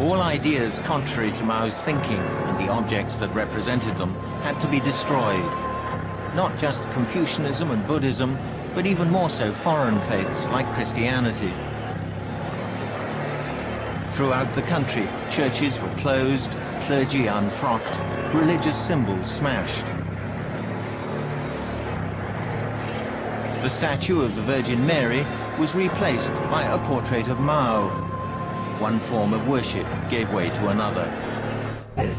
All ideas contrary to Mao's thinking and the objects that represented them had to be destroyed. Not just Confucianism and Buddhism, but even more so foreign faiths like Christianity. Throughout the country, churches were closed, clergy unfrocked, religious symbols smashed. The statue of the Virgin Mary was replaced by a portrait of Mao. One form of worship gave way to another. It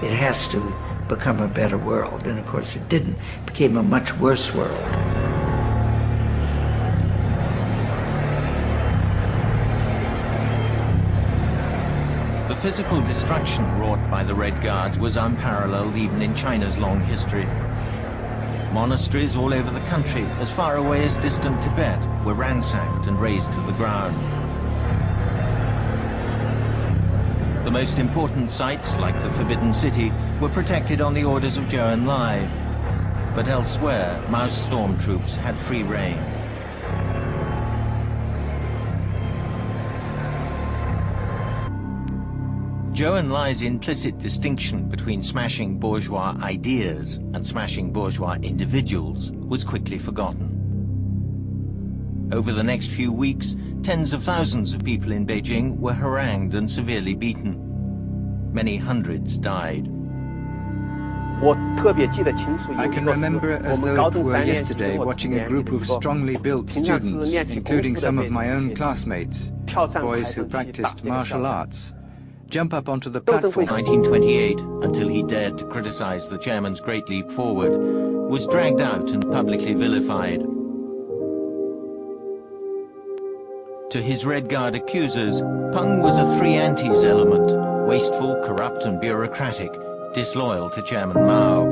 has to become a better world, and of course it didn't. It became a much worse world. The physical destruction wrought by the Red Guards was unparalleled even in China's long history. Monasteries all over the country, as far away as distant Tibet, were ransacked and razed to the ground. The most important sites, like the Forbidden City, were protected on the orders of Zhou Enlai. But elsewhere, Mao's stormtroops had free rein. Zhou Enlai's implicit distinction between smashing bourgeois ideas and smashing bourgeois individuals was quickly forgotten. Over the next few weeks, tens of thousands of people in Beijing were harangued and severely beaten. Many hundreds died. I can remember it as though it were yesterday watching a group of strongly built students, including some of my own classmates, boys who practiced martial arts, jump up onto the platform. 1928, until he dared to criticize the chairman's Great Leap Forward, was dragged out and publicly vilified. To his Red Guard accusers, Peng was a three antes element: wasteful, corrupt and bureaucratic, disloyal to Chairman Mao.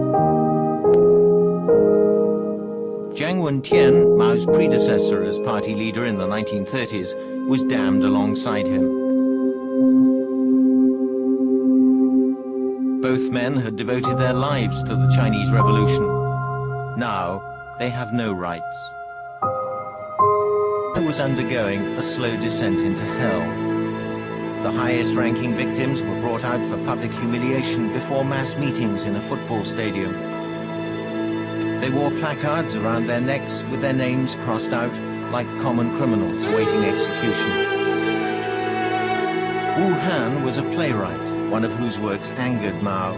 Jiang Wen-tian, Mao's predecessor as party leader in the 1930s, was damned alongside him. Both men had devoted their lives to the Chinese Revolution. Now, they have no rights. It was undergoing a slow descent into hell. The highest-ranking victims were brought out for public humiliation before mass meetings in a football stadium. They wore placards around their necks with their names crossed out like common criminals awaiting execution. Wu Han was a playwright, one of whose works angered Mao.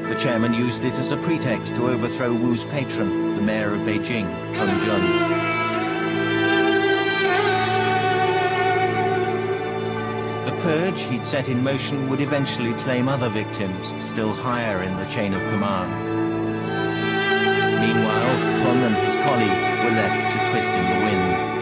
The chairman used it as a pretext to overthrow Wu's patron, the mayor of Beijing, Peng Jun. The purge he'd set in motion would eventually claim other victims, still higher in the chain of command. Meanwhile, Peng and his colleagues were left to twist in the wind.